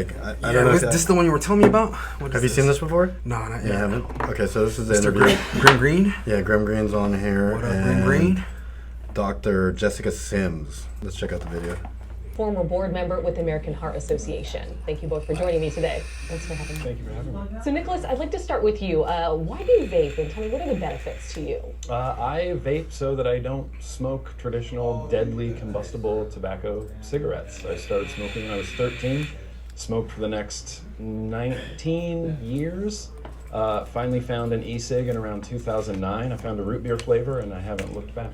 I don't know. Is this the one you were telling me about? Have you seen this before? No, not You yet. haven't? Okay, so this is the Mr. interview. Green? Yeah, Grim Green's on here. What up, and Green? Dr. Jessica Sims. Let's check out the video. Former board member with the American Heart Association. Thank you both for joining me today. Thanks for having me. Thank you for having me. So Nicholas, I'd like to start with you. Why do you vape, and tell me, what are the benefits to you? I vape so that I don't smoke traditional deadly combustible tobacco cigarettes. I started smoking when I was 13, smoked for the next 19 years. Finally found an e-cig in around 2009. I found a root beer flavor and I haven't looked back.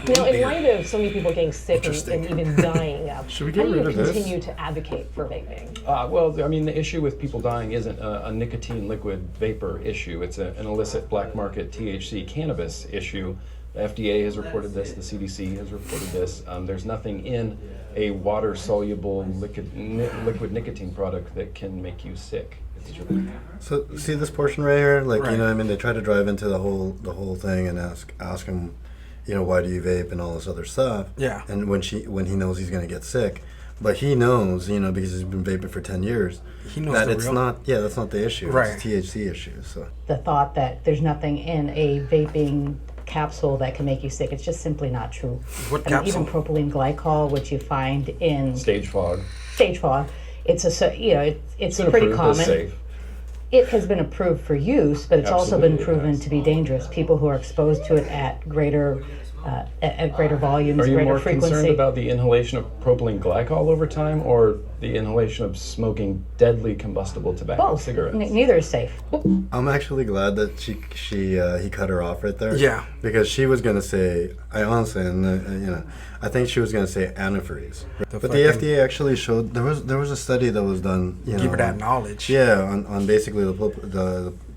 Now, in light of so many people getting sick and even dying, Should we how get do you rid of this? continue to advocate for vaping? Well, I mean, the issue with people dying isn't a nicotine liquid vapor issue. It's an illicit black market THC cannabis issue. The FDA has reported this. The CDC has reported this. There's nothing in a water-soluble liquid nicotine product that can make you sick. It's true. So see this portion right here? Like, Right. you know what I mean? They try to drive into the whole thing and ask him, you know, why do you vape and all this other stuff. Yeah. And when he knows he's going to get sick. But he knows, you know, because he's been vaping for 10 years, He knows that the it's real- not, that's not the issue. Right. It's a THC issue, so. The thought that there's nothing in a vaping capsule that can make you sick, it's just simply not true. What I mean, even capsule? propylene glycol, which you find in Stage fog. stage fog, it's It's been pretty approved as common. safe. It has been approved for use, but it's also been Absolutely, it proven has. to be dangerous. People who are exposed to it at greater volumes, Are you greater more frequency. concerned about the inhalation of propylene glycol over time or the inhalation of smoking deadly combustible tobacco Both. cigarettes? Neither is safe. I'm actually glad that he cut her off right there. Yeah. Because she was gonna say, I honestly, and you know, I think she was gonna say antifreeze. But the fucking- FDA actually showed there was a study that was done. You Give know, her that knowledge. Yeah, on basically the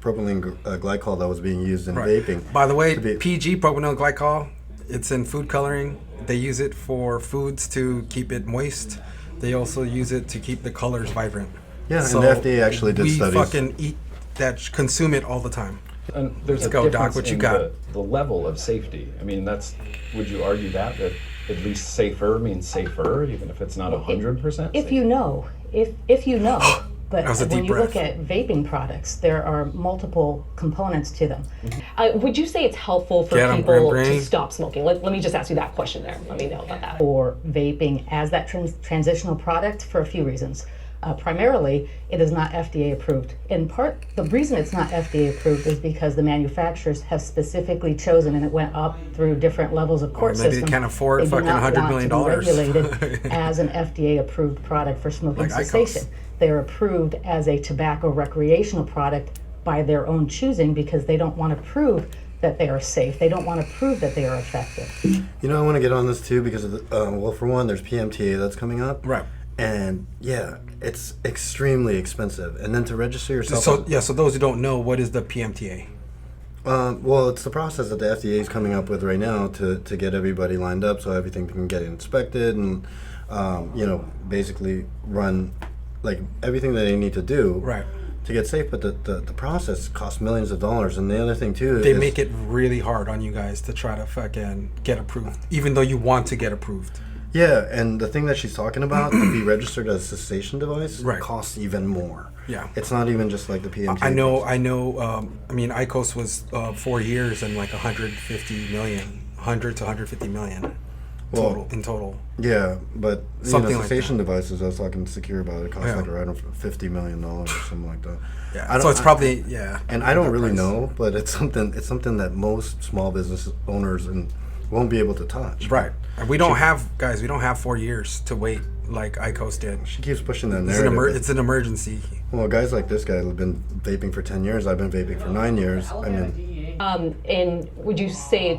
propylene glycol that was being used in vaping. By the way, to be- PG, propanol glycol, it's in food coloring. They use it for foods to keep it moist. They also use it to keep the colors vibrant. Yeah, and the FDA actually did studies. We fucking eat that, consume it all the time. And there's Let's a go, Doc, difference what you in got? the level of safety. I mean, would you argue that at least safer means safer, even if it's not 100%? If you know, if you know. But That was a when deep you look breath. at vaping products, there are multiple components to them. Would you say it's helpful for Get 'em, people Grim to Green. stop smoking? Let me just ask you that question there. Let me know about that. For vaping as that transitional product for a few reasons. Primarily, it is not FDA approved. In part, the reason it's not FDA approved is because the manufacturers have specifically chosen, and it went up through different levels of court maybe they systems. can't afford they do fucking not $100 want million. to be regulated as an FDA approved product for smoking Like cessation. IQOS. They are approved as a tobacco recreational product by their own choosing because they don't want to prove that they are safe. They don't want to prove that they are effective. You know, I want to get on this too because of well, for one, there's PMTA that's coming up. Right. And yeah, it's extremely expensive. And then to register yourself. So those who don't know, what is the PMTA? Well, it's the process that the FDA is coming up with right now to get everybody lined up so everything can get inspected and, you know, basically run like everything that they need to do Right. to get safe. But the process costs millions of dollars. And the other thing too They is make it really hard on you guys to try to fucking get approved, even though you want to get approved. yeah, and the thing that she's talking about to be registered as a cessation device Right. costs even more. Yeah. It's not even just like the PMTA. I know. I mean, IQOS was 4 years and like 150 million, 100 to 150 million Well, in total. Yeah, but Something like cessation devices, I was talking to Secure about it, cost Yeah. like around $50 million or something like that. Yeah. So it's probably And I don't that really price. know, but it's something that most small business owners won't be able to touch. Right. And we don't have 4 years to wait like IQOS did. She keeps pushing that It's an, narrative. it's an emergency. Well, guys like this guy have been vaping for 10 years. I've been vaping for 9 years. I mean, And would you say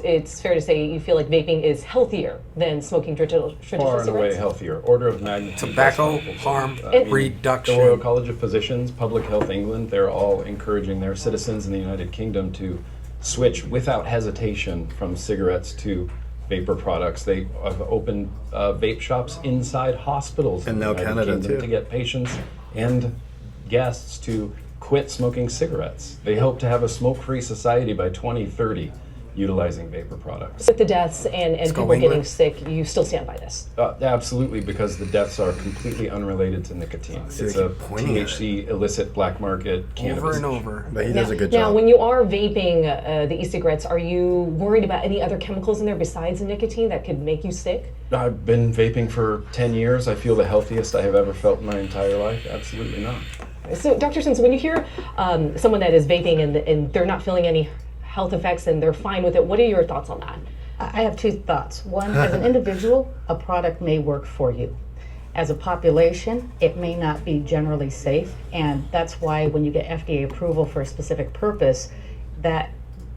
it's fair to say you feel like vaping is healthier than smoking traditional Far and away cigarettes? healthier. Order of magnitude. Tobacco less harmful. harm I mean, reduction. The Royal College of Physicians, Public Health England, they're all encouraging their citizens in the United Kingdom to switch without hesitation from cigarettes to vapor products. They have opened vape shops inside hospitals And in now the United Canada, Kingdom too. to get patients and guests to quit smoking cigarettes. They hope to have a smoke-free society by 2030. utilizing vapor products. With the deaths and go people getting England. sick, you still stand by this? Absolutely, because the deaths are completely unrelated to nicotine. See, It's they a keep pointing at THC illicit black market cannabis. Over and issue. over. But he does a good Now, job. when you are vaping the e-cigarettes, are you worried about any other chemicals in there besides the nicotine that could make you sick? I've been vaping for 10 years. I feel the healthiest I have ever felt in my entire life. Absolutely not. So, Dr. Simpson, when you hear someone that is vaping and they're not feeling any health effects and they're fine with it, what are your thoughts on that? I have two thoughts. One, as an individual, a product may work for you. As a population, it may not be generally safe, and that's why when you get FDA approval for a specific purpose,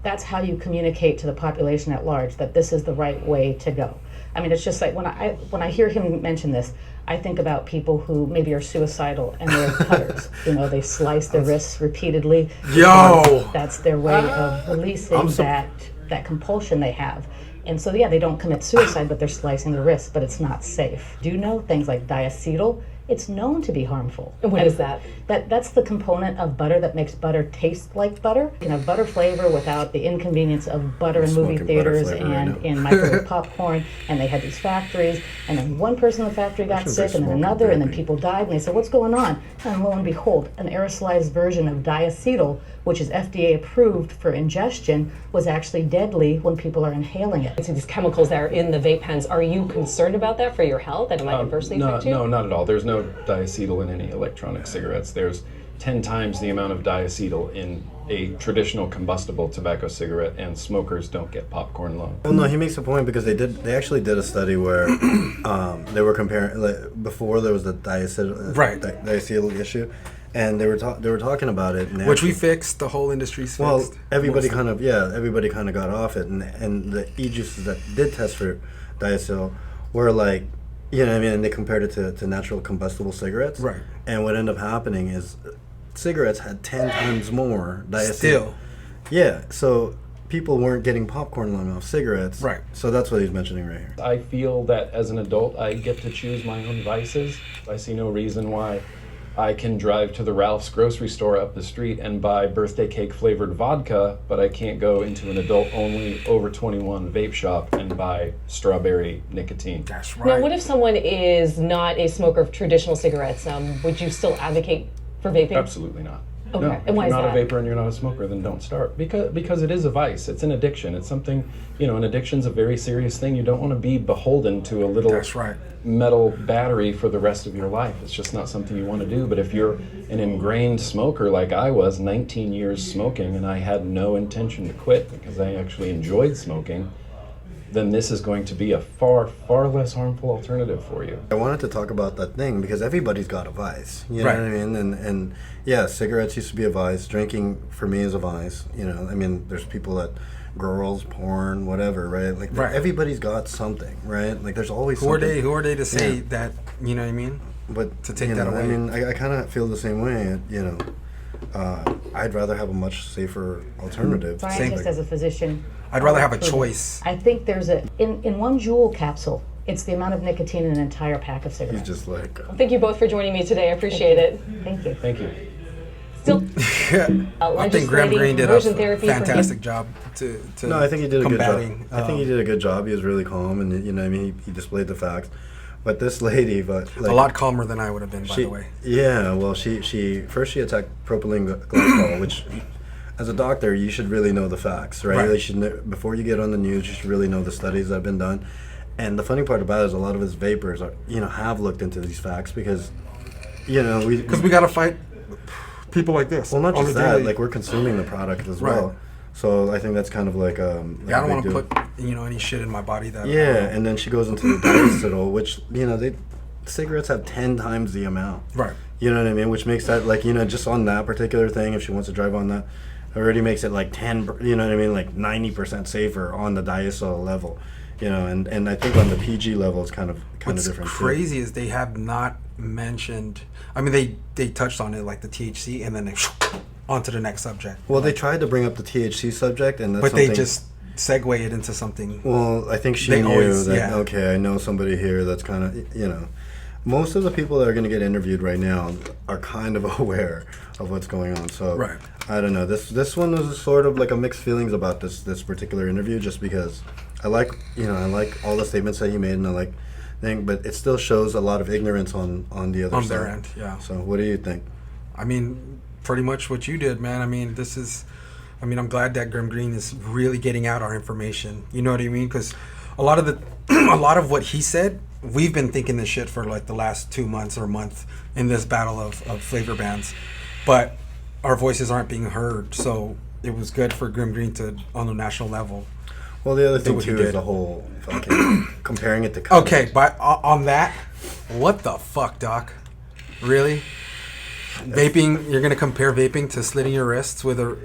that's how you communicate to the population at large that this is the right way to go. I mean, it's just like when I hear him mention this, I think about people who maybe are suicidal and they're cutters. You know, they slice their wrists repeatedly. Yo! That's their way of releasing that compulsion they have. And so, yeah, they don't commit suicide, but they're slicing their wrists, but it's not safe. Do you know things like Diacetyl? It's known to be harmful. And what is that? That's the component of butter that makes butter taste like butter. You can have butter flavor without the inconvenience of butter in movie smoking butter theaters flavor right and now. in microwave popcorn. And they had these factories, and then one person in the factory got shouldn't sick, be and then smoking another, and then vaping. people died. And they said, "What's going on?" And lo and behold, an aerosolized version of Diacetyl, which is FDA approved for ingestion, was actually deadly when people are inhaling it. To these chemicals that are in the vape pens, are you concerned about that for your health, that it might adversely affect you? No, not at all. There's no diacetyl in any electronic cigarettes. There's 10 times the amount of diacetyl in a traditional combustible tobacco cigarette, and smokers don't get popcorn lung. Well, no, he makes a point because they actually did a study where they were comparing, like, before there was the diacetyl, Right. diacetyl issue, and they were talking about it, and they Which we actually- fixed. The whole industry's fixed. Well, everybody mostly. everybody kind of got off it, and the e-juices that did test for diacetyl were like, you know what I mean, and they compared it to natural combustible cigarettes. Right. And what ended up happening is cigarettes had 10 times more diacetyl. Still. Yeah, so people weren't getting popcorn lung off cigarettes. Right. So that's what he's mentioning right here. I feel that as an adult, I get to choose my own vices. I see no reason why I can drive to the Ralph's grocery store up the street and buy birthday cake flavored vodka, but I can't go into an adult only over 21 vape shop and buy strawberry nicotine. That's Now, right. what if someone is not a smoker of traditional cigarettes? Would you still advocate for vaping? Absolutely not. Okay, No, and if why you're is not that? a vapor and you're not a smoker, then don't start. Because it is a vice. It's an addiction. It's something, an addiction's a very serious thing. You don't want to be beholden to a little That's right. metal battery for the rest of your life. It's just not something you want to do. But if you're an ingrained smoker like I was, 19 years smoking, and I had no intention to quit because I actually enjoyed smoking, then this is going to be a far, far less harmful alternative for you. I wanted to talk about that thing because everybody's got a vice. You know Right. what I mean? And yeah, cigarettes used to be a vice. Drinking for me is a vice. I mean, there's people that girls, porn, whatever, right? Like Right. everybody's got something, right? Like there's always Who are something. they to say Yeah. that, you know what I mean? But to take you that know, away? I mean, I kind of feel the same way. I'd rather have a much safer alternative. Brian, Same just thing. as a physician, I'd rather have a approve it. choice. I think there's in one Juul capsule, it's the amount of nicotine in an entire pack of He's cigarettes. just like, Thank you both for joining me today. I appreciate it. Thank you. Thank you. Still, I think Graham legislating Greene did conversion a therapy for fantastic job to no, I think he did a good job. combating. I think he did a good job. He was really calm, and he displayed the facts. But this lady, like, a lot calmer than I would have been, by the way. Yeah, well, she first she attacked propylene glycol, which, as a doctor, you should really know the facts, right? Right. You should before you get on the news, you should really know the studies that have been done. And the funny part about it is a lot of his vapors are, have looked into these facts because, Because we got to fight people like this. well, not on just the that, daily. like we're consuming the product as Right. well. So I think that's kind of like Yeah, I don't want to deal. put any shit in my body that. Yeah, and then she goes into the diacetyl, which cigarettes have 10 times the amount. Right. You know what I mean? Which makes that just on that particular thing, if she wants to drive on that, already makes it like 10. You know what I mean? Like 90% safer on the diacetyl level. And I think on the PG level, it's kind of What's different. too. crazy is they have not mentioned. I mean, they touched on it like the THC, and then they on to the next subject. Well, they tried to bring up the THC subject, and that's But they something- just segue it into something. Well, I think she They knew always- that. yeah. Okay, I know somebody here that's kind of most of the people that are going to get interviewed right now are kind of aware of what's going on. So Right. I don't know. This one was sort of like a mixed feelings about this particular interview, just because I like all the statements that he made, and I like thing, but it still shows a lot of ignorance on the other On side. their end, yeah. So what do you think? I mean, pretty much what you did, man. I mean, I'm glad that Grim Green is really getting out our information. You know what I mean? Because a lot of what he said, we've been thinking this shit for like the last 2 months or month in this battle of flavor bans, but our voices aren't being heard. So it was good for Grim Green to, on the national level. Well, the other thing what he too is did. the whole fucking comparing it to colors. Okay, but on that, what the fuck, Doc? Really? Vaping? You're gonna compare vaping to slitting your wrists with a?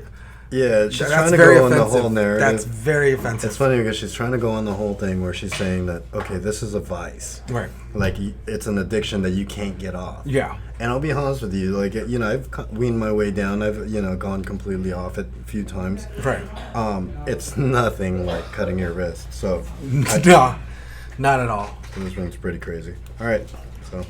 Yeah, she's That's trying to very go on the offensive. whole narrative. That's very offensive. It's funny because she's trying to go on the whole thing where she's saying that, okay, this is a vice. Right. Like, it's an addiction that you can't get off. Yeah. And I'll be honest with you, like, I've weaned my way down. I've, gone completely off it a few times. Right. It's nothing like cutting your wrist. So, No, not at all. this one's pretty crazy. All right, so